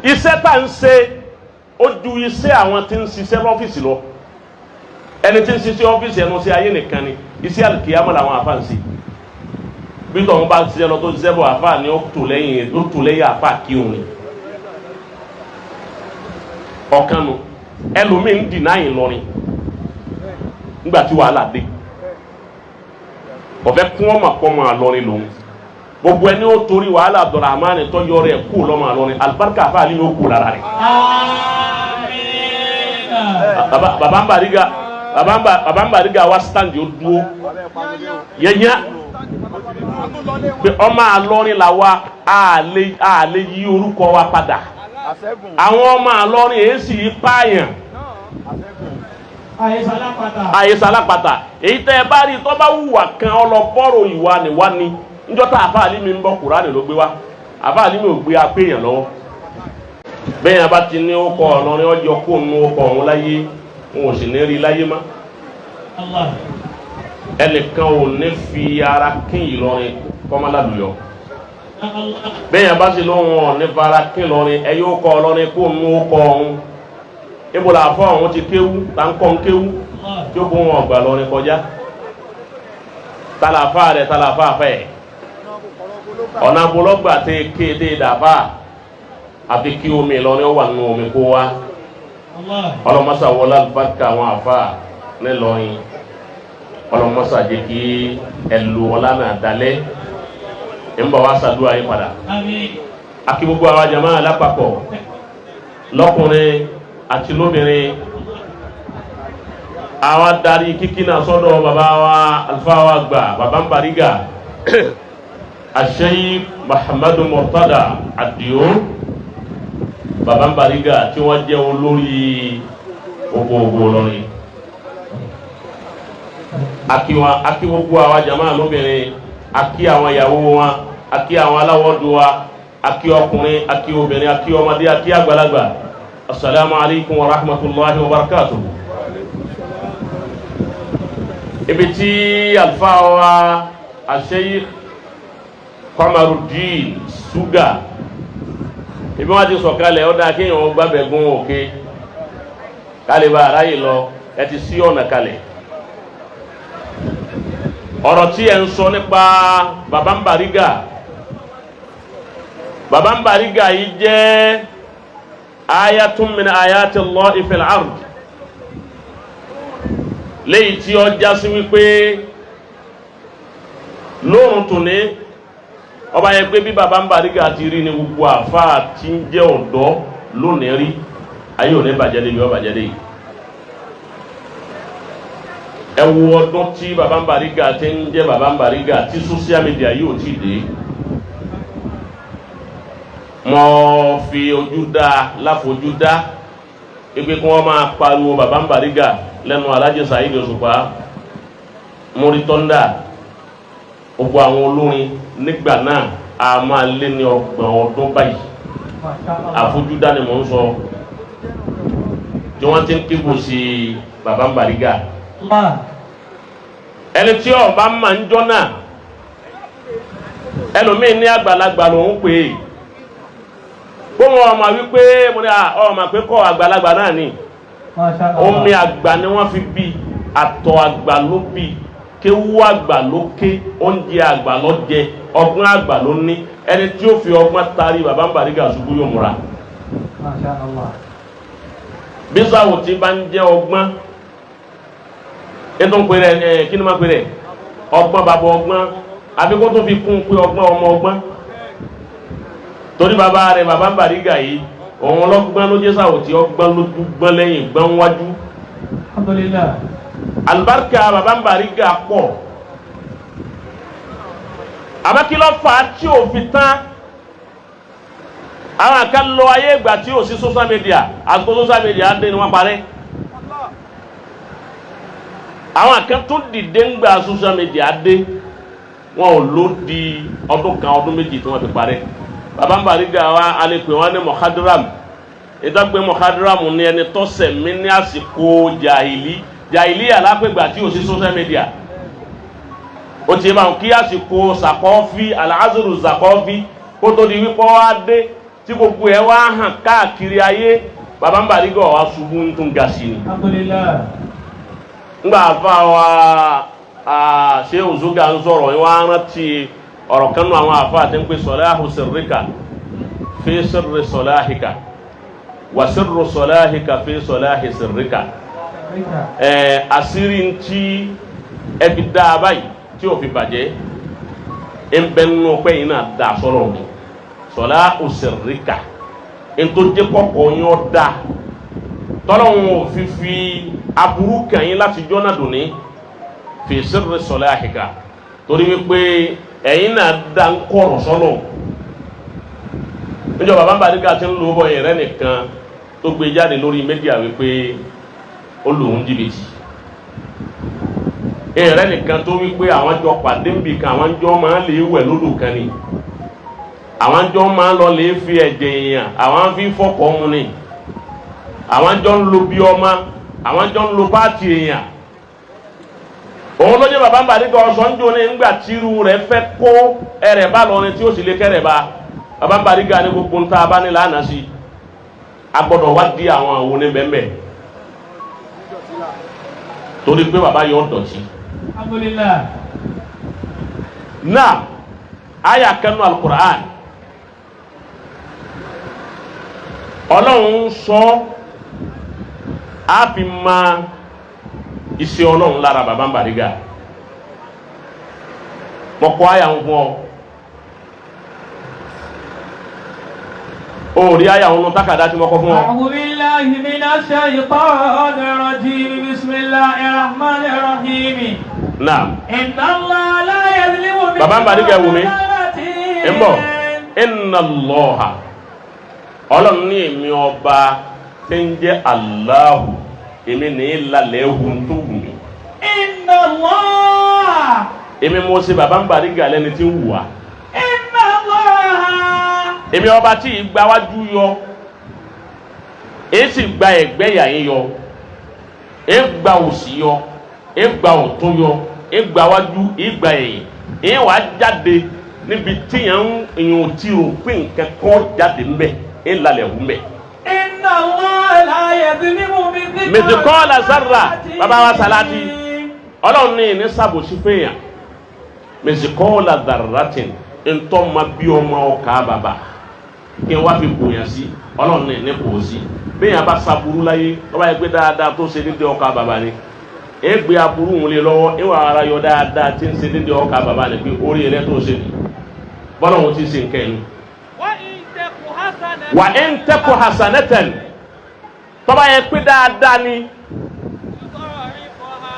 iṣẹ́ tá ń ṣe ó ju iṣẹ́ àwọn tí ń ṣiṣẹ́ lọ́fíìsì lọ ẹni tí ń ṣiṣẹ́ ọ́fíìsì ẹnu sí ayé nìkan ni iṣẹ́ àlùkìyámọ̀ làwọn àfa ń ṣe bí tọ̀hún bá ṣiṣẹ́ lọ tó ṣiṣẹ́ bọ̀ àfa ni ó tò lẹ́yìn àfa kí òun ni ọ̀kan nu ẹlòmíì ń dìnnà yìí lọrin nígbà tí wàhálà dé ọ̀fẹ́ kún ọmọ àpọ̀mọ àlọrin lòun gbogbo ẹni ó torí wàhálà Abdulrahman tọ́jọ́ rẹ̀ kú lọ́mọ àlọrin alibarika àfa àlẹ́ ni ó kú lára rẹ̀. baba ń bariga wa stand yóò dúró yẹnyẹ pé ọmọ àlọrin la wa àlè yí orúkọ wa padà àwọn ọmọ àlọrin èyí sì yí pààyàn àyèsàlápàtà èyí tẹ́ ẹ bá rí tó bá wùwà kan ọlọ́bọ̀rọ̀ ìwà níwá ni níjọ́ tá àfa àlímì ń bọ̀ Kùránì ló gbé wá àfa àlímì ò gbé apéyàn lọ́wọ́ bẹ́ẹ̀ yẹn bá ti ní ó kọ ọ̀lọ́rin ọjọ́ kó nu ọkọ̀ ọ̀hún láyé wọn ò sì ní rí láyé má ẹnìkan ò ní fi ara kín Ìlọrin kọ́mọ́ládùyọ bẹ́ẹ̀ yẹn bá ti lóhun ọ̀ ní fara kín Ìlọrin ẹ yóò kọ ọlọ́rin kó nu ọkọ̀ ọ̀hún ibo la fọ àwọn ti kéwú tá ń kọ́ ń kéwú tí ó kó wọn ọgbà lọrin kọjá tàlàfà rẹ tàlàfà fẹ ọ̀nà bolọ́gbà tẹ kéde dàfà àfi kí omi lọrin ó wà nínú omi kó wa ọlọmọsà wọlé alùbáríkà àwọn àfà nílọrin ọlọmọsà jẹ kí ẹlò ọlá náà dalẹ ń bọ wá sàdúrà yín padà akí gbogbo àwọn jàmáà alápapọ̀ lọ́kùnrin àti lóbìnrin àwọn darí kíkí náà sọ́dọ̀ bàbá wa Alfa wa gbà bàbá ń bariga Sheikh Muhammadu Murtada Adio bàbá ń bariga tí wọ́n jẹ́ olórí Ogo Ilorin akí gbogbo àwọn jàmáà lóbìnrin akí àwọn ìyàwó wọn akí àwọn aláwọ̀dù wa akí ọkùnrin akí obìnrin akí ọmọdé akí àgbàlagbà. Assalamu alaikum wa rahmatullahi wa barakatuh. Ibi tí Alfa wa Sheikh Qamaruddin Suga ibi wọ́n ti sọ̀kalẹ̀ ọ̀dà kéèyàn gbàbẹ̀ gún òkè kálíbà aráyè lọ ẹ ti sí ọ̀nà kalẹ̀ ọ̀rọ̀ tí ẹ ń sọ nípa bàbá ń bariga yìí jẹ́ ayatun min ayati Allahi fil ard léyìí tí ó jásí wípé lóòrùn tún ní ọba yẹ pé bí bàbá ń bariga ti rí ní gbogbo àfáà tí ń jẹ́ ọ̀dọ́ lónìí rí ayé ò ní bàjẹ́ débi ó bàjẹ́ dé yìí ẹ wo ọdún tí bàbá ń bariga ti ń jẹ́ bàbá ń bariga tí social media yìí ò tí dé mo fi ojú dá láfojú dá ipe kí wọ́n máa pariwo bàbá ń bariga lẹ́nu Alhaji Saheed Òṣùpá mórí tọ́ndà gbogbo àwọn olórin nígbà náà a máa lé ní 30 ọdún báyìí àfojúdá ni mò ń sọ tí wọ́n ti ń kíbo sí bàbá ń bariga ẹni tí ọba máa ń jọ náà ẹlòmíín ní àgbàlagbà lòún pè é gbọ́n ọmọ wípé mo ní ọmọ pé kọ́ àgbàlagbà náà ni omi àgbà ni wọ́n fi bí àtọ̀ àgbà ló bí kéwú àgbà ló ké oúnjẹ àgbà ló jẹ ọgbọ́n àgbà ló ní ẹni tí ó fi ọgbọ́n tari bàbá ń bariga ṣubú yóò múra bísàwò tí bá ń jẹ́ ọgbọ́n ètò ń pè rẹ̀ kí ni máa pè rẹ̀ ọgbọ́n bàbá ọgbọ́n àbíkó tó fi kún pé ọgbọ́n ọmọ ọgbọ́n torí bàbá rẹ̀ bàbá ń bariga yìí òun ọlọ́gbọ́n ló jẹ́ sàwò tí ọgbọ́n lójú gbọ́n lẹ́yìn gbọ́n wájú alibarika bàbá ń bariga pọ̀ àbákílọ́ fà á tí ò fi tán àwọn kan lọ ayé ìgbà tí ò sí social media àgbo social media dé ni wọ́n parẹ́ àwọn kan tó dìde ń gba social media dé wọn ò lò di ọdún kan ọdún méjì tí wọ́n fi parẹ́ bàbá ń bariga wa alẹ́pẹ̀ wọn ní mohadram ìdọ́gbẹ́ mohadram ní ẹni tọ́sẹ̀ mí ní àsìkò jahili alápẹ̀gbà tí ò sí social media ó ti bá wọn kí àsìkò sàkọ́fí alhazuru sàkọ́fí kó tó di wípọ́ wá dé tí gbogbo ẹ̀ wá hàn káàkiri ayé bàbá ń Bariga wá ṣubú ń tún ga sí ni. Alhamdulillah. Ngbà fa wa ṣé òzúgà ń sọ̀rọ̀ yín wá rántí ọ̀rọ̀ kan nù àwọn àfa àti ń pè salahu sirrika fi sirri salahika wa sirru salahika fi salahi sirrika. Àṣírí ntí ẹ fi dá a báyìí tí o fi bàjẹ́ ń bẹ nínú pé yín náà dá sọ̀rọ̀ mi salahu sirrika ntòjẹ́ kọ́kọ́ yín ọ́ dá tọ́lọ́hún fífi aburú kan yín láti jọ́nà dùn ní fi sirri salahika torí wípé ẹ̀yin náà dá ń kọ̀rọ̀ sọ́nà níjọ́ bàbá Bariga ti ń lo bọ́ yẹn rẹ́ nìkan tó gbé jáde lórí mídíà wípé ó lò ń jìbìtì ẹ̀rẹ́ nìkan tó wípé àwọn jọ pàdé nbì kan àwọn jọ máa lè wẹ̀ lódò kan ni àwọn jọ máa lọ lè fi ẹ̀jẹ̀ èèyàn àwọn fi fọ́kọ̀ mu ni àwọn jọ ń lo bí ọmọ àwọn jọ ń lo pààtì èèyàn òun ló jẹ́ bàbá Bariga ọ̀sán jò ní ńgbà tírú rẹ̀ fẹ́ kó ẹrẹ̀ bá lọ ni tí ó sì lè kẹ́rẹ̀ bá bàbá Bariga ní gbogbo ń ta abáni lánàá sí agbọ́dọ̀ wá di àwọn àwọn oníbẹ̀mẹ̀ torí pé bàbá yóò dọ̀tí. Alhamdulillah. Náà àyà kanu al-Qur'an Ọlọ́run sọ á fi ma iṣẹ́ Ọlọ́run lára bàbá Bariga mọ̀kọ́ àyà ń fún ọ. Orí àyà ń takàdá tí mọ̀kọ́ fún ọ. A'udhu billahi minash shaytanir rajim. Bismillahir rahmanir rahim. Naam. Inna Allaha la yazlimu bàbá Bariga wù mí ń bọ̀ inna Allaha Ọlọ́run ní èmi ọba tí ń jẹ́ Allahu èmi ní ìlàlẹ̀ ehun tó wù mí. Inna Allah. Èmi mo ṣe bàbá Bariga lẹ́ni tí ń wù wá. Inna Allah. Èmi ọba tí ìgbà wájú yọ èyí sì gba ẹ̀gbẹ́ ìyá yín yọ èyí gba òsì yọ èyí gba ọ̀tún yọ èyí gba wájú èyí gba ẹ̀yìn èyí wàá jáde níbi tíyàn èèyàn tí o pé nǹkan kan jáde ńbẹ èyí lálẹ́ wù ńbẹ. Inna Allah la yazlimu mithqala zarra bàbá wa Salati Ọlọ́run ní ní sábòsí fẹ́yàn mithqala zarratin ntọ́ ma bí ọmọ ọkà bàbá kí n wá fi bòyàn sí Ọlọ́run ní kò sí bẹ́ẹ̀ yẹn bá saburú láyé ọba yẹn gbé dáadáa tó ṣe dédé ọkà bàbá ni ẹ gbé aburú wọn lé lọ́wọ́ ẹ wà ara yọ dáadáa tí ń ṣe dédé ọkà bàbá ni pé orí rẹ tó ṣe ni bọ́lá wọn ti ṣe nǹkan yẹn. wà á ń tẹ́kọ̀ hasanatan tọ́ba yẹn pé dáadáa ni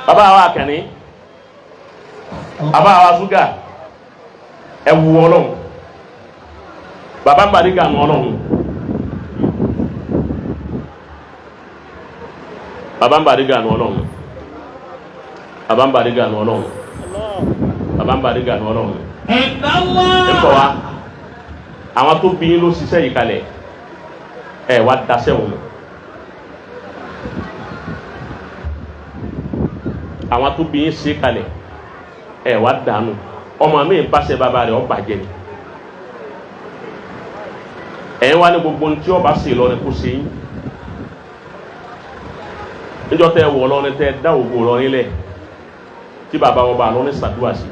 bàbá wa kàní bàbá wa ṣúgà ẹ wù Ọlọ́run bàbá Bariga nù Ọlọ́run bàbá Bariga nù Ọlọ́run bàbá Bariga nù Ọlọ́run bàbá Bariga nù Ọlọ́run. ẹ kọ wa àwọn tó bí yín ló ṣiṣẹ́ yìí kalẹ̀ ẹ wá daṣẹ́ wọn àwọn tó bí yín ṣe kalẹ̀ ẹ wá dànù ọmọ mi ń pàṣẹ bàbá rẹ̀ ọ bàjẹ́ ni ẹ̀ ń wá ní gbogbo ntí ọba sì lọ ní kó ṣe yín níjọ́ tẹ́ wọ̀ lọ ní tẹ́ dá ògbó lọ nílẹ̀ tí bàbá wọn bá lọ ní sàdúrà sí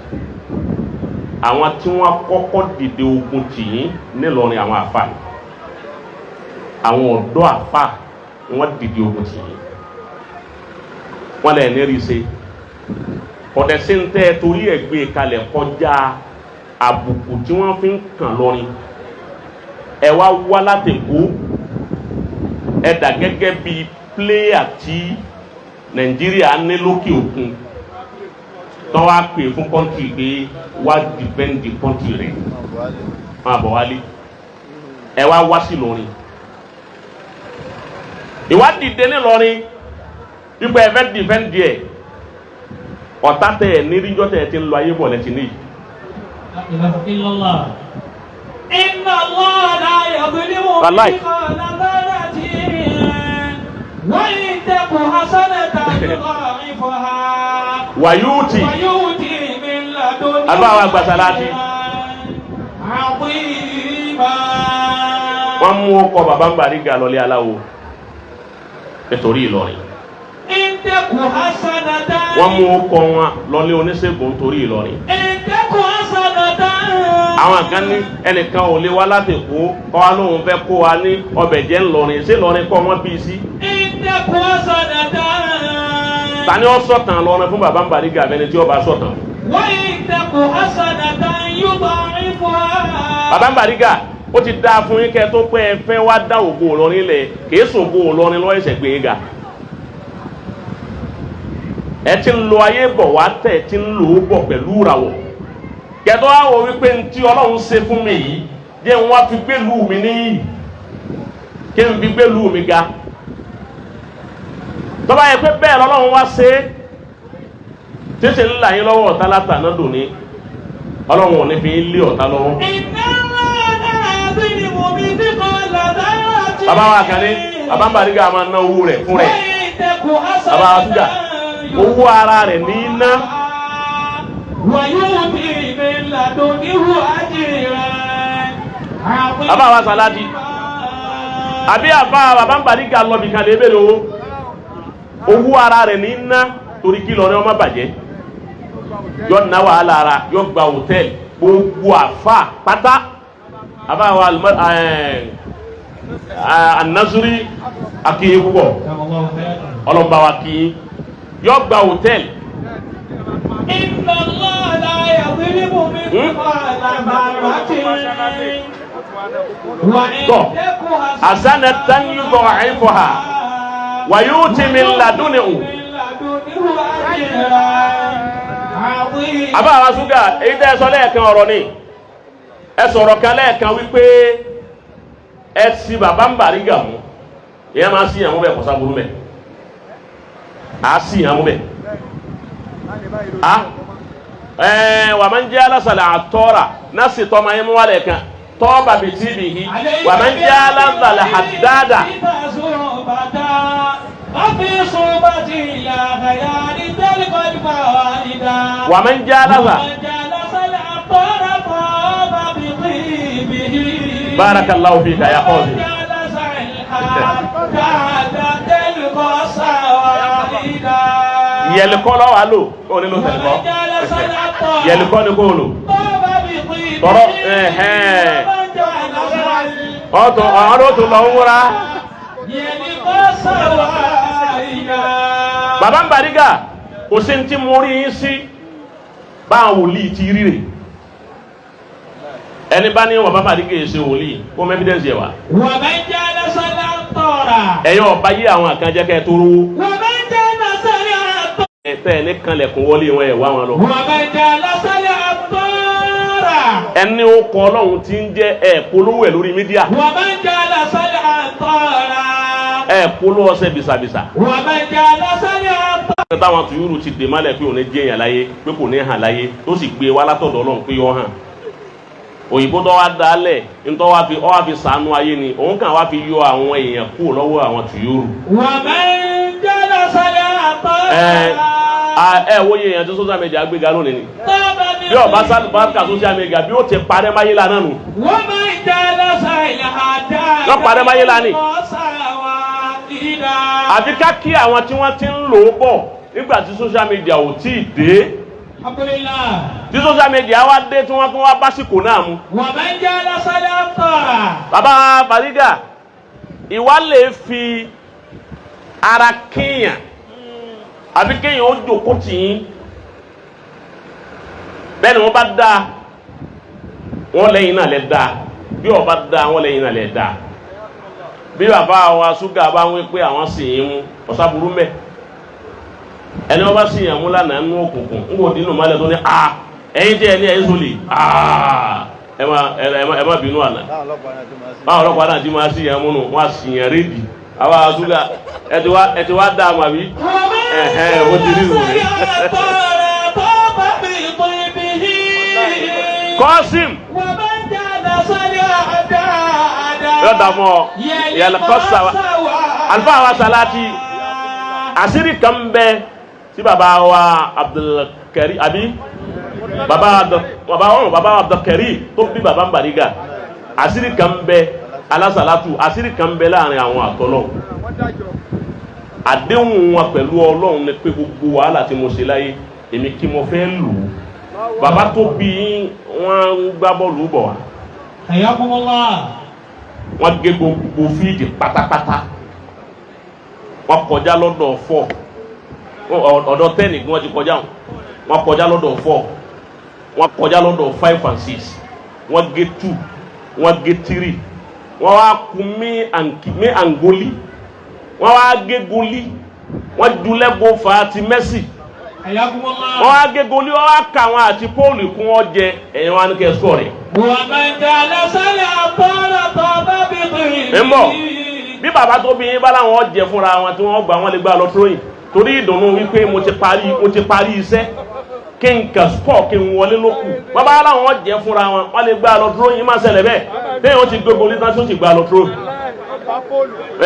àwọn tí wọ́n kọ́kọ́ dìde ogun tì yín nílọrin àwọn àfà àwọn ọ̀dọ́ àfà wọ́n dìde ogun tì yín wọ́n lẹ̀ ní rí ṣe ọ̀dẹ̀sí ń tẹ́ torí ẹ̀ gbé kalẹ̀ kọjá àbùkù tí wọ́n fi ń kàn lọ́rin ẹ wá wá láti kó ẹ dà gẹ́gẹ́ bí pléyà tí Nàìjíríà ní lókè òkun tọ́ wá pè fún kọ́ńtì pé wá dìbẹ́ǹdì kọ́ńtì rẹ̀ máa bọ̀ wálé ẹ wá sí lọ́rin ìwádìí dé ní lọ́rin wípé ẹ fẹ́ dìbẹ́ǹdì ẹ̀ ọ̀tá tẹ̀ ẹ̀ níríjọ́ tẹ̀ ẹ̀ ti ń lọ ayé bọ̀ lẹ́tì níyì. Inna Allah la yadhlimu mithqala dharratin wa in taku hasanatan yudha'ifaha wa yu'ti min ladunhu Alfa Agba Salati. azima. Wọ́n mú ọkọ̀ bàbá ń Bariga lọlé aláwo nítorí Ìlọrin. Wọ́n mú ọkọ̀ wọn lọlé oníṣègùn nítorí Ìlọrin. Àwọn kan ní ẹnìkan ò lè wá láti kó kọ́ wa lóun fẹ́ kó wa ní ọbẹ̀ jẹ́ ńlọrin ṣé Ìlọrin kọ́ wọ́n bí sí. Tani ó sọ̀tàn lọ́rin fún bàbá ń Bariga abẹ́ni tí ó bá sọ̀tàn. Bàbá ń Bariga ó ti dáa fún yín kẹ́ tó pé ẹ fẹ́ wá dá Ògo Ìlọrin lẹ̀ kìí sògo Ìlọrin lọ́wọ́ ẹ̀sẹ̀ gbé e ga. Ẹ ti ń lo ayé bọ̀ wá tẹ̀ ti ń lò ó bọ̀ pẹ̀lú ìràwọ̀. Kẹ̀tọ́ á wò wípé ntí Ọlọ́run ṣe fún mi yìí jẹ́ n wá fi gbélú mi níyì kí n fi gbélú mi ga. Tọ́ba yẹ pé bẹ́ẹ̀ lọ́lọ́run wá ṣe é tẹ́sẹ̀ ńlá yín lọ́wọ́ ọ̀tá látàná dùn ní Ọlọ́run ò ní fi lé ọ̀tá lọ́wọ́. Bàbá wa kan ní bàbá ń Bariga máa ná owó rẹ̀ fún rẹ̀. Bàbá wa Suga owó ara rẹ̀ ní iná. Bàbá wa Saladi àbí bàbá ń Bariga lọ bìkan lè bèrè owó ara rẹ̀ ní iná torí kí Ìlọrin ọmọ bàjẹ́ yọ ná wàhálà ara yọ gba hòtẹ́ẹ̀lì gbogbo àfa pátá àbá wa An-Nasri akéye púpọ̀ ọlọ́mọba wa kí yọ gba hòtẹ́ẹ̀lì. Hasanatan yudha'ifuha wa yu'ti min ladunhu. Àbá wa Suga èyí tẹ́ ẹ sọ lẹ́ẹ̀kan ọ̀rọ̀ ni ẹ sọ̀rọ̀ kan lẹ́ẹ̀kan wípé ẹ sì bàbá ń Bariga mú ìyẹn máa sí ìyàwó bẹ́ẹ̀ kọ́sá burú bẹ́ẹ̀ á sí ìyàwó bẹ́ẹ̀ wà máa ń jẹ́ alásàlẹ̀ àtọ́ra náà sì tọ́ máa ń mú wálẹ̀ kan tọ́ọ̀bà bìtì bìhí wà máa ń jẹ́ alásàlẹ̀ àdáàdà. ومن جالس بارك الله فيك يا قاضي يلقون والو اوني لو تلقو يلقون كولو toro oto aroto lawura Bàbá ń Bariga kò sí ní tí mo rí yín sí báwọn wòlíì ti rí rè ẹni bá ní bàbá Bariga yìí ṣe wòlíì kó mọ evidence yẹ wa. wọ́n bẹ jẹ́ lọ́sọ̀lá tọ̀ra. ẹ̀yin ọba yí àwọn àkànjẹ́ kẹ́ tó rówó. wọ́n bẹ jẹ́ lọ́sọ̀lá tọ̀ra. ẹ̀tẹ́ ẹ̀ ní kanlẹ̀kùn wọlé wọn ẹ̀ wá wọn lọ. wọ́n bẹ jẹ́ lọ́sọ̀lá tọ̀ra. ẹni ó kọ Ọlọ́run tí ń jẹ́ ẹ̀ polówó ẹ̀ lórí mídíà. wọ́n bẹ jẹ́ lọ́sọ̀lá tọ̀ra. ẹ̀ polówó ọsẹ bisabisa. wọ́n bẹ jẹ́ lọ́sọ̀lá tọ̀ra. táwọn tuyúrù ti dè mọ́lẹ̀ pé òun ní jẹ́yàn láyé pé kò ní hàn láyé tó sì gbé wá látọ̀dọ̀ Ọlọ́run pé yọ hàn. òyìnbó tó wá dálẹ̀ ntọ́ wá fi sànú ayé ni òun kàn wá fi yọ àwọn èèyàn kúrò lọ́wọ́ àwọn tuyúrù. wọ́n bẹ jẹ́ lọ́sọ̀lá tọ̀ra. ẹ wo yẹn tí social media gbéga lónìí ni bí ọba sábàkà social media bí ó ti parẹ́ máyé lánàá nù. wọ́n bẹ jẹ́ lọ́sọ̀lá àdá. lọ parẹ́ máyé lánàá. àfi ká kí àwọn tí wọ́n ti ń lò ó bọ̀ nígbà tí social media ò tí ì dé. tí social media wá dé tí wọ́n tún wá básìkò náà mu. wọ́n bẹ jẹ́ lọ́sọ̀lá tọ̀ra. bàbá Bariga ìwà lè fi ara kíyàn àbí kéèyàn ó jòkó tì í bẹ́ẹ̀ ni wọ́n bá dáa wọ́n lẹ́yìn náà lẹ́ dáa bí wọ́n bá dáa wọ́n lẹ́yìn náà lẹ́ dáa bí bàbá wa Suga bá wí pé àwọn sì yín mú ọ̀sàbùrú mẹ́ ẹni wọ́n bá sì yàn mú lánàá nínú òkùnkùn ń wò dínú mọ́lẹ̀ tó ní ẹ̀yin tí ẹ ní ẹ̀yin sólè ẹ má bínú àná báwọn ọlọ́pàá náà ti máa sì yàn múnú wọ́n á sì yàn rédì àwa Suga ẹ ti wá dá a mà bí ó ti rí ìwòrán. Kọ́sìm yóò dà mọ́ yàrá kọ́sà Alfa wa Salati àṣírí kan bẹ tí baba wa Abdulkari àbí baba Abdulkari tó bí baba ń Bariga àṣírí kan bẹ alásàlátù àṣírí kan bẹ láàrin àwọn àtọ́lọ́ àdéhùn wọn pẹ̀lú Ọlọ́run ni pé gbogbo wàhálà tí mo ṣe láyé èmi kí mo fẹ́ lù ú bàbá tó bí wọn ń gbá bọ́ọ̀lù bọ̀ wá. Wọ́n gé gbogbo fíìdì pátápátá wọ́n kọjá lọ́dọ̀ 4 ọ̀dọ̀ 10 ni wọ́n ti kọjá wọ́n kọjá lọ́dọ̀ 4 wọ́n kọjá lọ́dọ̀ 5 and 6 wọ́n gé 2 wọ́n gé 3 wọ́n wá kú mí angoli wọ́n wá gé goli wọ́n dúlẹ̀ bó fa ti Messi wọ́n wá gé goli wọ́n wá kà wọ́n àti Paul kún wọ́n jẹ ẹ̀yin wọn kẹ́ sọ rẹ̀. Mbọ bí bàbá tó bí yín bá láwọn jẹ fúnra wọn tí wọ́n gbà wọ́n lè gbà lọ tróyìn torí ìdùnnú wípé mo ti parí iṣẹ́ kí n kà spọ̀ kí n wọlé lókù wọ́n bá láwọn jẹ fúnra wọn wọ́n lè gbà lọ tróyìn má ṣẹlẹ̀ bẹ́ẹ̀ bẹ́ẹ̀ wọ́n ti gbogbo ní tán tí ó ti gbà lọ tróyìn.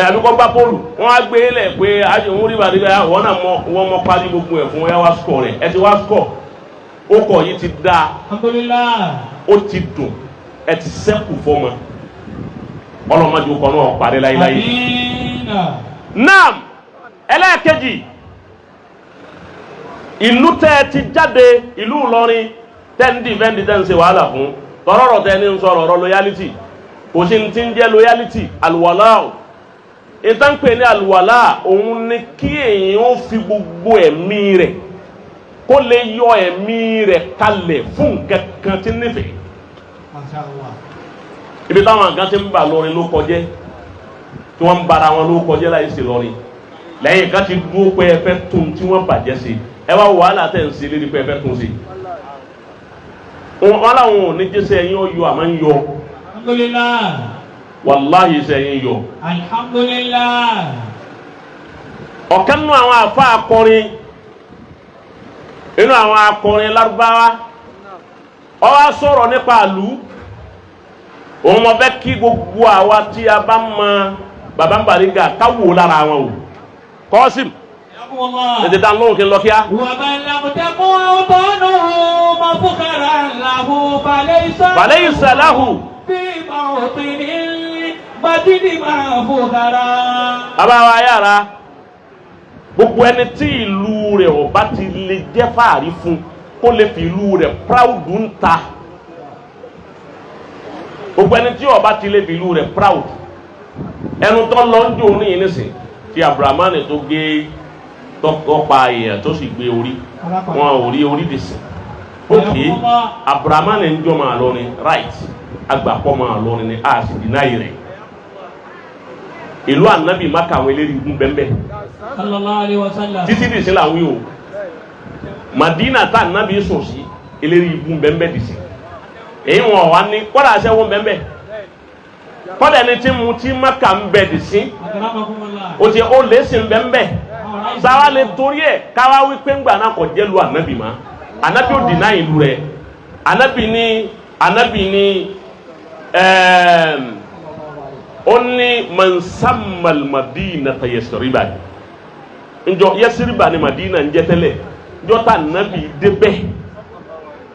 Àdúgbò gbá Pọ́ọ̀lù wọ́n á gbé lẹ̀ pé òun rí bàdí bẹ́ẹ̀ wọ́n náà wọ́n mọ parí gbogbo ẹ̀ fún ẹ wá skọ̀ rẹ̀ ẹ ti wá skọ̀ ó kọ̀ yìí ti dáa ó ti dùn ẹ ti sẹ́kù fọ́mọ ọlọ́mọdé ó kọ́ náà parí láyéláyé. Naam ẹlẹ́ẹ̀kejì ìlú tẹ́ ti jáde ìlú Ìlọrin tẹ́ ń dìfẹ́ǹdì tẹ́ ń ṣe wàhálà fún tọ́rọ̀rọ̀ tẹ́ ní ń sọ̀rọ̀ ọ̀rọ̀ loyalty kò sí ní ti ń jẹ́ loyalty àlùwàlá o ìtàn pè ní àlùwàlá òun ni kí èèyàn ó fi gbogbo ẹ̀mí rẹ̀ kó lè yọ ẹ̀mí rẹ̀ kalẹ̀ fún nǹkan kan tí nífẹ̀ẹ́. Ibi táwọn nǹkan ti ń bà lọrin ló kọjẹ́ tí wọ́n ń bara wọn ló kọjẹ́ láì sí lọrin lẹ́yìn kan ti dúró pé ẹ fẹ́ tún tí wọ́n bàjẹ́ sí ẹ wá wàhálà tẹ̀ ń ṣe lérí pé ẹ fẹ́ tún sí. Wọn làwọn ò ní jẹ́sẹ̀ ẹ̀yìn ọ̀yọ́ àmọ́ ń yọ. Alhamdulillah. Wàláhì sẹ́yìn yọ. Alhamdulillah. Ọ̀kan nínú àwọn àfa akọrin inú àwọn akọrin Lárúbáwá ó wá sọ̀rọ̀ nípa àlù òun mọ̀ fẹ́ kí gbogbo àwa tí a bá mọ bàbá Bariga káwò lára wọn o Kọ́sìm tètè dá lóhùn kí n lọ kíá. Wà á bá lamùtẹ́kùn ọ̀tọ́nù mọ̀ fúkàrà làhù balẹ̀ ìsàláhù. bí mọ̀ọ́tìní gbadidi máa fúkàrà. Bàbá wa yára gbogbo ẹni tí ìlú rẹ̀ ò bá ti lè jẹ́ fàárí fún kó lè fi ìlú rẹ̀ proud ń ta. Gbogbo ẹni tí ó bá ti lè fi ìlú rẹ̀ proud ẹnu tó lọ ń jò ní ìnísìn tí Abdulrahman tó gé tọpa èèyàn tó sì gbé orí wọn ò rí orí dìsìn òkè Abdulrahman ń jọ máa lọ ní right agbàpọ̀ máa lọ ní a sì dínàyè rẹ̀ ìlú ànábì Mákà àwọn eléyìí gún bẹ́ẹ̀ sallallahu alaihi wasallam títí dìsìn làwọn yìí o Madina tá ànábì sùn sí eléyìí gún bẹ́ẹ̀ dìsìn èyí wọn wà ní kọ́dà aṣẹ́wó bẹ́ẹ̀ kọ́dà ẹni tí mu tí Mákà ń bẹ dìsìn o ti o lè sìn bẹ́ẹ̀ sáwá lè torí ẹ̀ káwá wípé ńgbà náà kò jẹ́ lu ànábì má ànábì ò dìnnà ìlú rẹ̀ ànábì ní ó ní mansamal Madina ta Yasriba njọ Yasriba ni Madina ń jẹ́ tẹ́lẹ̀ njọ ta ànábì débẹ̀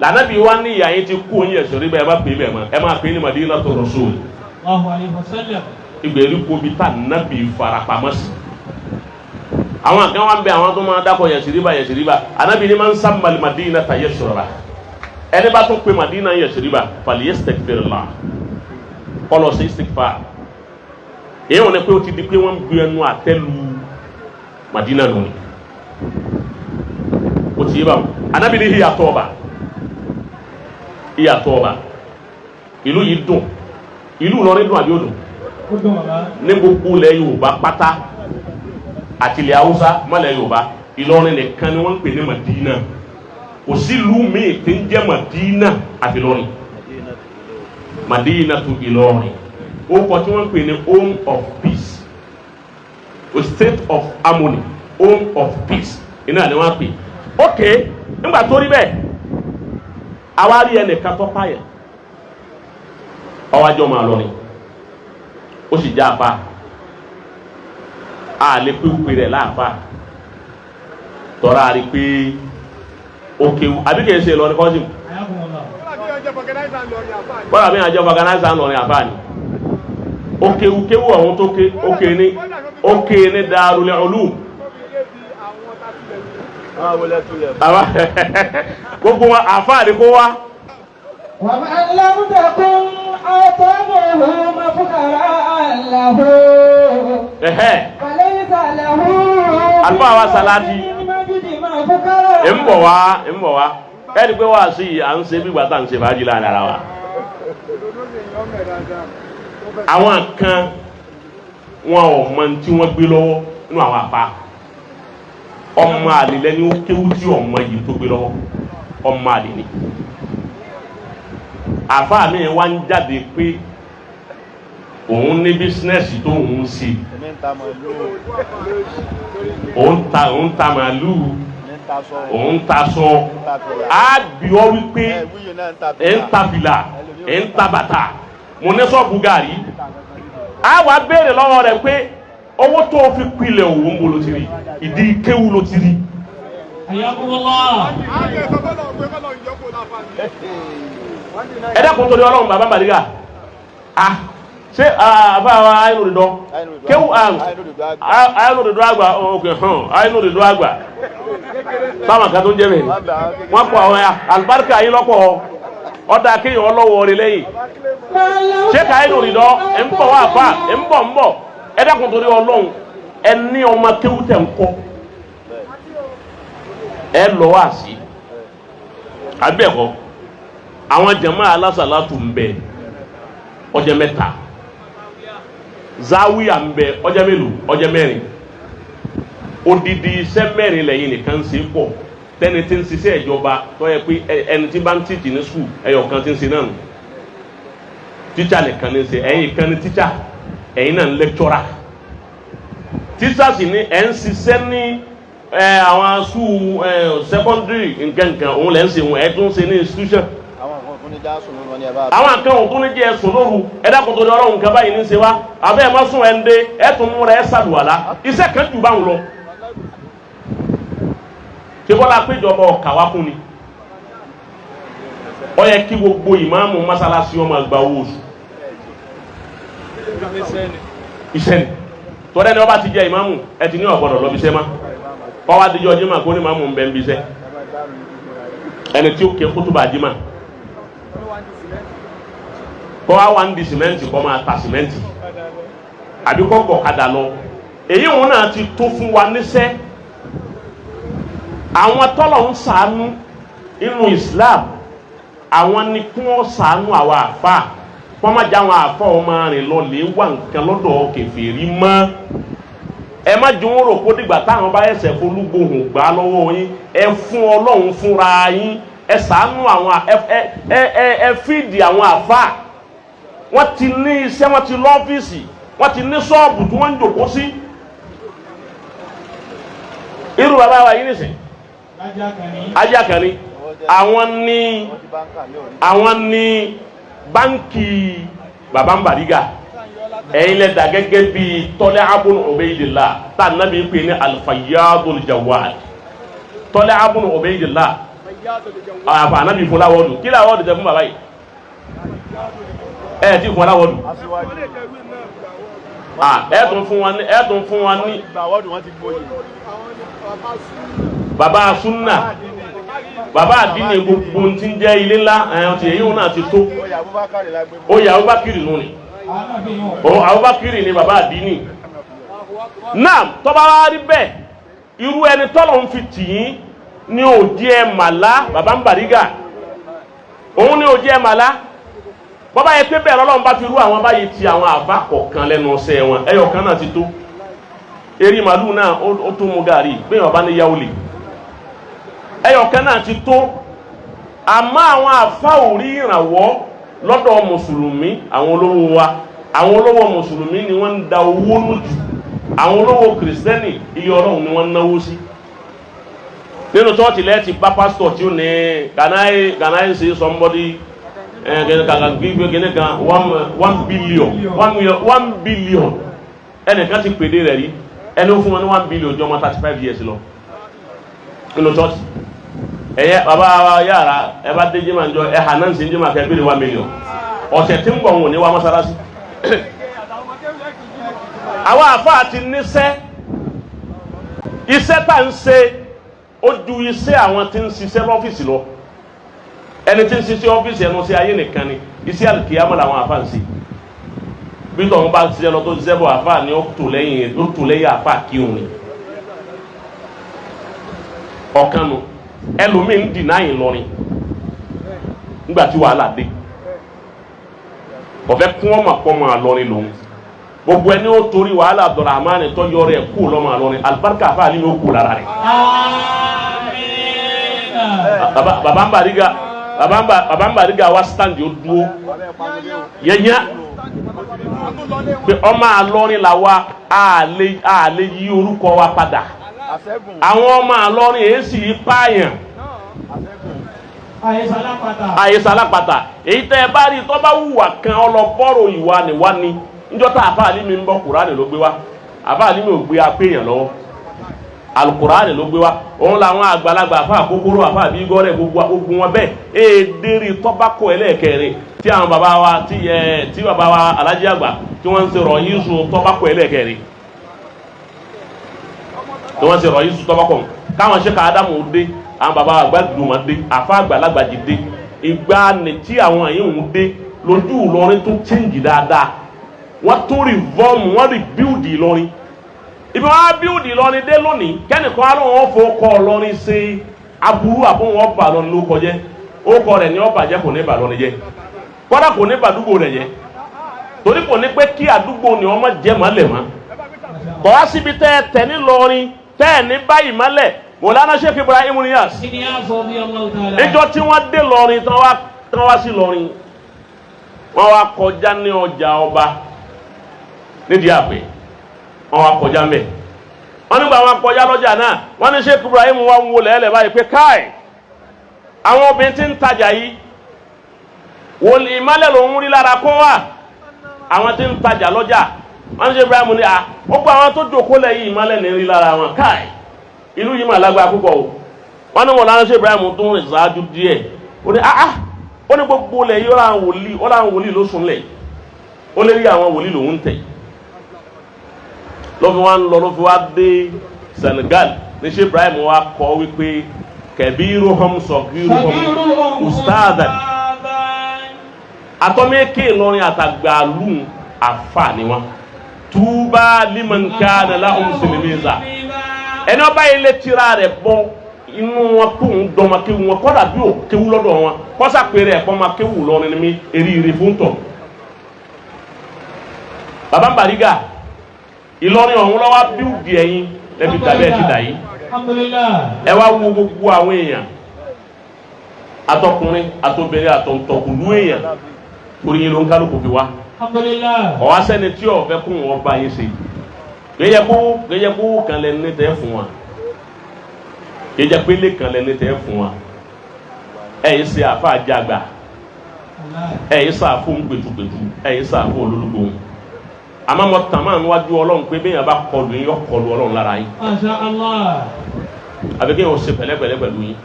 lànàbì wa ní ìyá yín ti kú òun Yasriba ẹ má pè é bẹ́ẹ̀ mọ́ ẹ má pè é ní Madina tó Rasul ìgbèríko bi ta ànábì farapamọ́ sí àwọn kan wà ń bẹ àwọn tó máa dákọ̀ Yasriba ànábì ní mansamal Madina ta Yasriba ẹni bá tún pè Madina Yasriba falyastaghfirullah kọlọ sí istighfar èyí wọn ni pé ó ti di pé wọn gbé ẹnu àtẹ́lu Madina nù ni ó ti yé báwọn Ànábì ní ìyàtọ̀ ọba ìlú yìí dùn ìlú Ìlọrin dùn àbí ó dùn ní gbogbo ilẹ̀ Yorùbá pátá àti ilẹ̀ Haúsá mọ́lẹ̀ Yorùbá Ìlọrin nìkan ni wọ́n ń pè ní Madina kò sí ìlú míì tí ń jẹ́ Madina àfi Ìlọrin Madina to Ilorin ó kọ tí wọ́n ń pè ní home of peace a state of harmony home of peace iná ni wọ́n pè ok nígbà tó rí bẹ́ẹ̀ àwa rí ẹnìkan tó pààyàn ọwájọ́ máa lọ ni ó sì já apá a lè pé òpè rẹ̀ láàfà tọ́ra rí pé òkè àbí kìí ṣe lọ ní Kọ́sìm bọ́lá bí àjọ fọgànáìsà ń lọ ní àfáà ni okewu àwọn tó ké oke ní Darul Ulum gbogbo wọn àfáàrí kó wá. Wa man lam takun atamuhu mafukara lahu. Falaysa lahu. Alfa wa salati. ń bọ̀ wá ẹni pé wá sí à ń ṣe bí gbàtà ń ṣe fàájì láàrin ara wa. àwọn kan wọn ò mọ tí wọ́n gbé lọ́wọ́ nínú àwọn àpá ọmọ àlè lẹ́ni ó kéwú tí ọmọ yìí tó gbé lọ́wọ́ ọmọ àlè ni. àfáà mi wá ń jáde pé òun ní bísínẹ́sì tó ń ṣe òun ta màálù òun ta sọ á bí ọ wípé ẹ̀ ń ta fìlà ẹ̀ ń ta bàtà mo ní sọ́ọ̀bù gàrí á wá béèrè lọ́wọ́ rẹ̀ pé owó tó fi pilẹ̀ òun bó ló ti rí ìdí kéwú ló ti rí. ẹ dẹ́kun torí Ọlọ́run bàbá Bàrígà ṣé àbáwá ayélujára kéwú ayélujára àgbà òkè ayélujára àgbà báwọn kan tó ń jẹ́ bẹ́ẹ̀ wọ́n kọ́ àwọn àlùbáríkà yín lọ́pọ̀ ọ̀dà kéèyàn ọlọ́wọ́ rẹ lẹ́yìn ṣé ká ayélujára ẹ̀ ń bọ̀ wá àbá ẹ̀ ń bọ̀ ẹ dákun torí Ọlọ́run ẹ ní ọmọ kéwú tẹ̀ ń kọ́ ẹ lọ wá sí abẹ́ẹ̀kọ́ àwọn jàmáà alásàlátù ń bẹ ọjọ́ mẹ́ta zawiya ń bẹ ọjọ́ mélòó ọjọ́ mẹ́rin odidi iṣẹ́ mẹ́rin lẹ́yìn nìkan ń ṣe pọ̀ tẹ́ni tí ń ṣiṣẹ́ ìjọba tó yẹ pé ẹni tí bá ń tíìtì ní skul ẹyọ kan tí ń ṣe náà nù tíṣà nìkan ní ṣe ẹ̀yin kan ní tíṣà ẹ̀yin náà ń lẹ́kítọ́rà tíṣà sì ní ẹ̀ ń ṣiṣẹ́ ní àwọn skul secondary nǹkan òun lẹ́ ń ṣe wọn ẹ̀ tún ṣe ní institution. àwọn kan òtún ní jẹ́ ẹ̀sùn lóru ẹ̀dá kòtò ní Ọlọ́run kan báyìí ní ṣe wá àbẹ́ ẹ̀ má sùn ẹ̀ ń dé ẹ̀ tún mú rẹ̀ ẹ̀ ṣàlùwàlá iṣẹ́ kan jù báwọn lọ. ṣé bọ́lá péjọba ọ̀kà wá fún ni ó yẹ kí gbogbo ìmáàmù mọ́sálásí ọmọ àgbà owó oṣù iṣẹ́ ni tọ́lẹ́ ni wọ́n bá ti jẹ́ ìmáàmù ẹ ti ní ọ̀gbọ́dọ̀ lọ́bi iṣẹ́ má kọ́ wá díjọ́ Jímọ̀ kó ní ìmáàmù ń bẹ́ ń bí iṣẹ́ ẹni tí ó ké kútúbà Jímọ̀ kọ́ wá wá ń di sìmẹ́ǹtì kọ́ máa ta sìmẹ́ǹtì àbí kọ́ gbọ̀kadà lọ èyí wọn náà ti tó fún wa níṣẹ́ àwọn tọ́lọ̀ ń ṣàánú inú Islam àwọn ni kí wọ́n ṣàánú àwọn àfa wọ́n má já àwọn àfa ọmọ rìn lọ lè wà nǹkan lọ́dọ̀ kèfèrí mọ́ ẹ má jẹ́ wọn rò kó dìgbà táwọn bá ẹsẹ̀ folúgbòhùn gbà lọ́wọ́ yín ẹ fún Ọlọ́run fúnra yín ẹ ṣàánú àwọn ẹ fíìdì àwọn àfa wọ́n ti ní iṣẹ́ wọ́n ti lọ́fíìsì wọ́n ti ní ṣọ́ọ̀bù tí wọ́n ń jòkó sí irú bàbá wa yìí nìsín Ajakani àwọn ní báńkì bàbá Bàrígà ẹ̀yin lẹ dà gẹ́gẹ́ bí Tọ́lẹ́ abun Ubaydillah tá nàbí pé ní Al-Fayyadul Jawad Tọ́lẹ́ abun Ubaydillah ànábì fún láwọ́dù kí láwọ́dù tẹ fún bàbá yìí ẹ̀ tí fún láwọ́dù ẹ̀tún fún wọn ní bàbá súnà bàbá àdínì gbogbo tí ń jẹ́ ilé ńlá ẹ̀yàn tí èyí wọn náà ti tó oyè Abubakiri nù ni Abubakiri ni bàbá àdínì náà tọ́ba wá rí bẹ́ẹ̀ irú ẹni tọ́lọ̀ ń fi tì yín ní òjì ẹ̀ màlá bàbá Bàrígà òun ní òjì ẹ̀ màlá bọ́bá yẹ pé bẹ́ẹ̀ lọ́lọ́run bá fi rú àwọn báyìí ti àwọn àbá kọ̀ọ̀kan lẹ́nu ọ̀sẹ̀ wọn ẹyọ kan náà ti tó eri màlúù náà ó tó mu gàrí bẹ́ẹ̀ wọ́n bá ní yáwó lè ẹyọ kan náà ti tó àmọ́ àwọn àfa ò rí ìrànwọ́ lọ́dọ̀ mùsùlùmí àwọn olówó wa àwọn olówó mùsùlùmí ni wọ́n ń da owó nù jù àwọn olówó kìrìsìtẹ́nì ilé Ọlọ́run ni wọ́n ń náwó sí nínú chọ́ọ̀tì lẹ́ẹ̀tì bá pásítọ̀ tí ó ní can I say somebody kan 1 billion ẹnìkan ti pèdè rẹ̀ rí ẹni ó fún wọn ní 1 billion jọmọ 35 years lọ nínú church ẹ̀yẹ bàbá yàrá ẹ bá dé jimá njọ ẹ hà náà ń sin jimá kẹ́ bíi 1 million ọ̀sẹ̀ tí ń bọ̀ wọn ò ní wá mọ́sálásí àwa àfáà ti níṣẹ́ iṣẹ́ tá ń ṣe ó ju iṣẹ́ àwọn tí ń ṣiṣẹ́ lọ́fíìsì lọ ẹni tí ń ṣiṣẹ́ ọ́fíìsì ẹnu sí ayé nìkan ni iṣẹ́ àlùkìyámọ̀ làwọn àfáà ń ṣe bí tọ́wọ́n bá ṣiṣẹ́ lọ tó ṣiṣẹ́ bọ̀ àfáà ni ó tò lẹ́yìn àfáà kí òun ni ọ̀kan nu ẹlòmíì ń dì náà Ìlọrin nígbà tí wàhálà dé ọ̀fẹ́ kún ọmọ àpọ́mọ àlọ́rin lòun gbogbo ẹni ó torí wàhálà Abdulrahman tó yọ rẹ̀ kú lọ́mọ àlọ́rin alibarika àfa àlimi ó kú lára rẹ̀. baba ń bariga wa stand yóò dúró yẹnyẹ pé ọmọ àlọ́rin la wa àlè yí orúkọ wa padà àwọn ọmọ àlọ́rin èyí sì yí pààyàn àyèsàlápàtà èyí tẹ́ ẹ bá rí tó bá wùwà kan ọlọ́bọ̀rọ̀ ìwà níwá ni níjọ́ tá àfa àlimi ń bọ̀ kúránì ló gbé wá àfa àlimi ò gbé apéyàn lọ́wọ́ alukuraani ló gbé wá òun làwọn àgbàlagbà àfa àkókòrò àfa àbí gọ́rẹ̀ gbogbo ogun wọn bẹ́ẹ̀ èdèrè tọ́bákò ẹlẹ́ẹ̀kẹrin tí àwọn bàbá wa tí bàbá wa alájí àgbà tí wọ́n ń ṣe rọ̀ yín sùn tọ́bákò ẹlẹ́ẹ̀kẹrin tí wọ́n ń ṣe rọ̀ yín sùn tọ́bákò káwọn ṣe ká ádámù dé àwọn bàbá àgbà dùnmọ̀ dé àfa àgbàlagbà jì dé ìgbà ni tí àwọn yìí ń dé lójú Ìlọrin tó change dáadáa wọ́n tún reform wọ́n rebuild Ìlọrin ibi wọn á bíúdì Ìlọrin dé lónìí kẹ́nìkan á lóun fò kọ́ Ìlọrin ṣe aburú àbóhùn ọba Ìlọrin ló kọjẹ́ ó kọ rẹ̀ ní ọba jẹ́ kò ní bà Ìlọrin jẹ́ kọ́dà kò ní bà àdúgbò rẹ̀ jẹ́ torí kò ní pé kí àdúgbò ni ọmọ jẹ́ mọ́lẹ̀ mọ́ kọ́ wá síbi tẹ́ tẹ̀ ní Ìlọrin tẹ́ ní báyìí mọ́lẹ̀ Mọ̀lánà Sheikh Ibrahim Niyas ìjọ tí wọ́n dé Ìlọrin tán wá sí Ìlọrin wọ́n wá kọjá ní ọjà ọba nídìí àpè wọ́n wá kọjá mẹ́ wọ́n nígbà wọn kọjá lọ́jà náà wọ́n ní Sheikh Ibrahim wá ń wọlé ẹlẹ́ báyìí pé káì àwọn obìnrin tí ń tajà yìí wòlíì ìmálẹ̀ ló ń rí lára kó wà àwọn tí ń tajà lọ́jà wọ́n ní Sheikh Ibrahim ní ó gba àwọn tó jòkó lẹ̀ yìí ìmálẹ̀ ní rí lára wọn káì ìlú yìí mà lágbára púpọ̀ o wọ́n ní Mọ̀lánà Sheikh Ibrahim tó ń rìn ṣáájú díẹ̀ ó ní ó ní gbogbo lẹ̀ yìí ó láwọn wòlíì ló sùn lẹ̀ ó lè rí àwọn wòlíì lòún tẹ̀ ló fi wá ń lọ ló fi wá dé Senegal ní Sheikh Ibrahim wa kọ wípé kẹbíruhum sọgíruhum ustaadan atọ́mẹ́kẹ́ Ìlọrin àtàgbàlù àfà ni wọn túbà liman kana lahum sinimiza ẹni ọba yìí lè tira rẹ̀ bọ́ inú wọn kó ń dọ́mọ kéwù wọn kọ́dà bí ò kéwù lọ́dọ̀ wọn kọ́sà péré ẹ̀kọ́ ma kéwù lọ́rin mi eríire fún tọ̀ baba ń bariga Ìlọrin ọ̀hún lọ́wọ́ bíúdì ẹ̀yìn lẹ́bi tàbí ẹ̀ ti dà yìí ẹ wá wo gbogbo àwọn èèyàn atọkùnrin atobìnrin àtọ̀ntọ̀kùlú èèyàn torí yín ló ń kálukú fi wá ọ̀wá sẹ́ni tí ò fẹ́ kún wọn bá yín ṣe kéjẹ kó kan lẹ́ni tẹ́ fún wa kéjẹ pélé kan lẹ́ni tẹ́ fún wa ẹ̀ yìí ṣe àfa àjàgbà ẹ̀ yìí ṣàfù ń gbẹ̀tugbẹ̀tu ẹ̀ yìí ṣàfù olólùgbò àmọ́ mo tàn máa ń wájú Ọlọ́run pé bẹ́ẹ̀ yẹn bá kọlu yín yọ kọlu Ọlọ́run lára yín. Masha Allah. àbí kí n ò ṣe pẹ̀lẹ́pẹ̀lẹ́ pẹ̀lú yín.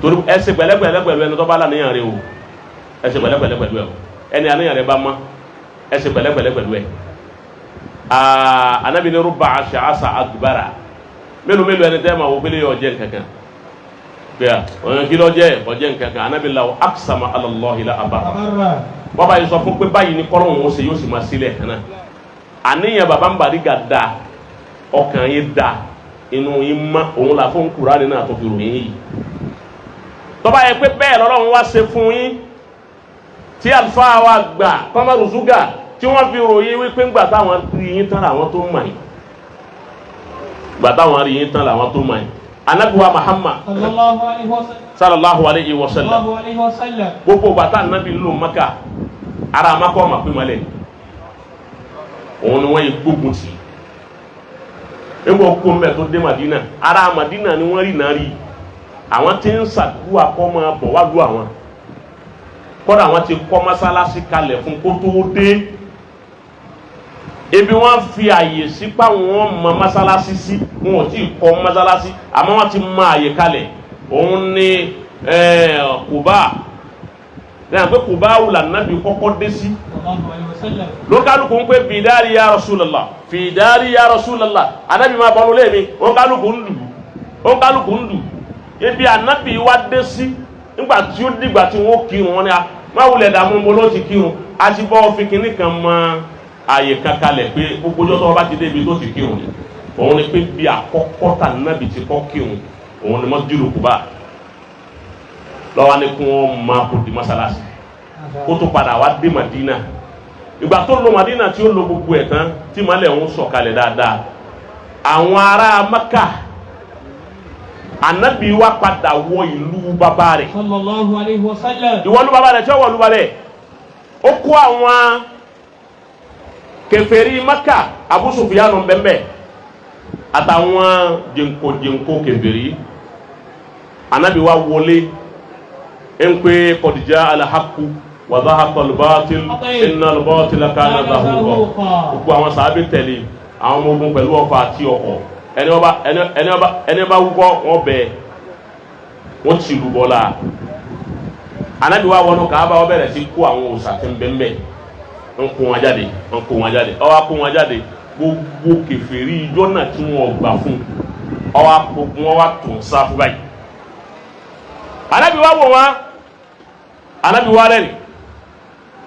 torí ẹ ṣe pẹ̀lẹ́pẹ̀lẹ́ pẹ̀lú ẹni tó bá lànìyàn rẹ o ẹ ṣe pẹ̀lẹ́pẹ̀lẹ́ pẹ̀lú ẹ o ẹni àníyàn rẹ bá mọ́ ẹ ṣe pẹ̀lẹ́pẹ̀lẹ́ pẹ̀lú ẹ. Ànábì ní rúbà àṣà àṣà àdùbárà mélòó ẹni tẹ́ máa wọ pélé yọ ọjẹ́ nkankan bẹ́ẹ̀ ọ̀yàn kí ló jẹ́ ọjẹ́ nkankan Ànábì law aqsama ala Allahi la abara bàbá yìí sọ fún pé báyìí ní kọ́lọ́hún ó ṣe yóò sì máa sílẹ̀ kan náà àníyàn bàbá ń bàrígà da ọkàn yìí da inú yìí má òun là fún Kùránì náà tó fi ròyìn yìí tọ́ba yẹ pé bẹ́ẹ̀ lọ́lọ́run wá ṣe fún yín tí àlùfáà wa gbà Kamaru Zuga tí wọ́n fi ròyìn wípé ńgbà táwọn rí yín tán làwọn tó mọ̀ yín gbà táwọn rí yín tán làwọn tó mọ̀ yín anabiwa Muhammad sallallahu alayhi wa sallam gbogbo bàtà anabi ló Maka ara Maka ọmọ pé mọ́lẹ̀ òun ni wọ́n yẹ gbógun tì egbò kó mbẹ tó dé Madina ara Madina ni wọ́n rí náà rí àwọn tí ń ṣàdúrà kọ́ máa bọ̀ wá lu àwọn kọ́dà àwọn ti kọ́ mọ́sálásí kalẹ̀ fún kó tó dé ebi wọ́n fi àyè sí pa wọ́n mọ mọ́sálásí sí wọn ò tí ì kọ́ mọ́sálásí àmọ́ wọ́n ti mọ àyè kalẹ̀ òun ni Kùbá lẹ́yìn pé Kùbá wùlà nàbí kọ́kọ́ dé sí ló kálukú ń pè fi dari ya Rasulullah fi dari ya Rasulullah anabi máa bọ́nu lé mi ó kálukú ń lù ebi anabi wa dé sí nígbà tí ó dìgbà tí wọ́n kírun wọn ni a máa wulẹ̀ dààmú mo ló ti kírun a ti bọ́ fi kinní kan mọ àyè kankanlẹ̀ pé gbogbo ọjọ́ tó bá ti dé ibi tó ti kírun ni òun ni pé bí àkọ́kọ́ tà anabi ti kọ́ kírun òun ni Masjidul Quba lọ́wọ́ ni kún wọn máa kó di mọ́sálásí kó tó padà wá dé Madina ìgbà tó lọ Madina tí ó lọ gbogbo ẹ̀ tán tí malẹ̀ ń sọ̀kalẹ̀ dáadáa àwọn ará Maka anabi wa padà wọ ìlú bàbá rẹ̀ sallallahu alaihi wasallam ìwọlú bàbá rẹ̀ tí ó wọlú bàbá rẹ̀ ó kó àwọn kèfèrí Maka Abu Sufyan bẹ́ẹ̀ àtàwọn jẹnko kèfèrí anabi wa wọlé ń pé qad jaa al-haqqu wa zahaqa al-batil inna al-batila kana zahuqa gbogbo àwọn sàábé tẹ̀lé àwọn ọmọ ogun pẹ̀lú ọfà àti ọkọ̀ ẹni bá wúkọ́ wọn bẹ̀ wọ́n ti lù bọ́lá anabi wa wọnú Káàbà ó bẹ̀rẹ̀ sí kó àwọn òòṣà tí ń bẹ́ẹ̀ ń kó wọn jáde ó wá kó wọn jáde gbogbo kèfèrí ijọ́ náà tí wọ́n gbà fún wọn wá tó ń sá fún báyìí anabi wa wò wọn anabi wa rẹ̀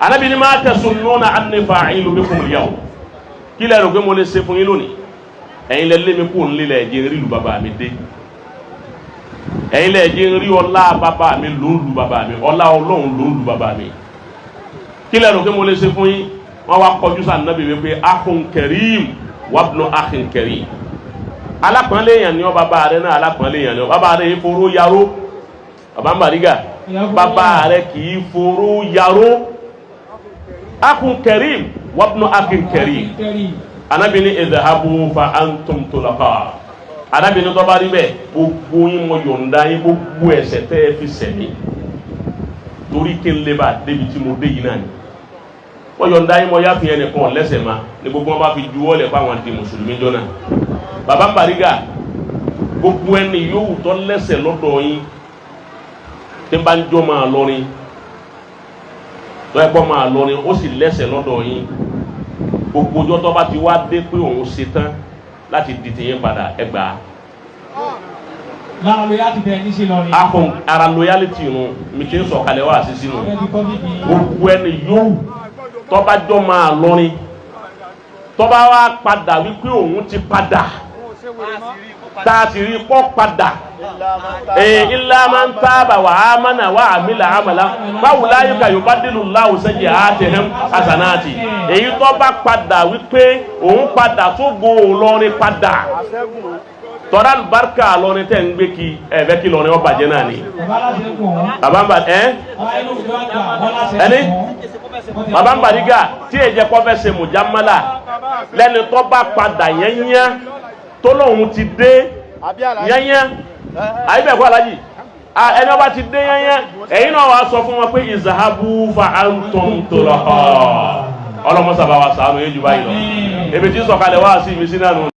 anabi ni ma tasunnuna anni fa'ilu bikum al-yawm kí lẹ rò pé mo lè ṣe fún yín lónìí ẹ̀yin lẹ lé mi kó nílé lẹ jẹ́ rí lu bàbá mi dé ẹ̀yin lẹ jẹ́ rí ọlá bàbá mi ló ń lu bàbá mi ọlá Ọlọ́run ló ń lu bàbá mi kí lẹ rò pé mo lè ṣe fún yín wọ́n wá kọjú sí anabi wípé akhun karim wabnu akhin karim alápọ̀nlé yẹn ni ọ bàbá rẹ náà alápọ̀nlé yẹn ni ọ bàbá rẹ yìí foró yaró bàbá Mbàrígà bàbá rẹ kì í foró yaró akhun karim wabnu akhin karim anabi ni idhahabu fa antum tulaqa anabi ni tó bá rí bẹ́ẹ̀ gbogbo yín mo yọ̀ǹda yín gbogbo ẹ̀ṣẹ̀ tẹ́ ẹ fi ṣẹ̀ mí torí kí n lè bá débi tí mo dé yìí náà ni mo yọ̀ǹda yín mo yá fi ẹnìkan lẹ́ṣẹ̀ ma ni gbogbo wọn bá fi juwọ́ lẹ̀ fáwọn di mùsùlùmí jọ́nà bàbá Mbàrígà gbogbo ẹni yóò tó lẹ́ṣẹ̀ lọ́dọ̀ yín tí n bá ń jọ́ máa lọrin tó ẹ gbọ́ máa lọrin ó sì lẹ́ṣẹ̀ lọ́dọ̀ yín gbogbo ọjọ́ tó bá ti wá dé pé òun ṣe tán láti di tìyẹn padà ẹgbàá. lára loyalty tẹ ní sí lọrin. akọ ara loyalty nu mi ti ń sọ̀kalẹ̀ wá sí sínú gbogbo ẹni yóò tó bá jọ máa lọrin tó bá wá padà wípé òun ti padà tá a sì rí pọ́ padà illa man taba wa amana wa amila amala báwo láyé ka yubadilu Allahu sayyi'atihim hasanati èyí tó bá padà wípé òun padà tó go lọrin padà tọ́ra barika lọrin tẹ́ ń gbé kí ẹ̀fẹ́ kí lọrin ọba jẹ́ náà ni bàbá ń bà ẹni bàbá ń Mbàrígà tí èjẹ kọ́ fẹ́ ṣe mùjámálà lẹ́ni tó bá padà yẹ́nyẹ́ tó lóun ti dé yẹ́nyẹ́ àyíbẹ̀ kọ́ alájì ẹni ọba ti dé yẹ́nyẹ́ ẹ̀yin náà wàá sọ fún wọn pé ìzàhábù fa antum tulaqa ọlọ́mọ sábà wà sàánú yẹn jù báyìí lọ ebi tí sọ̀kalẹ̀ wá sí ìmísí náà nù.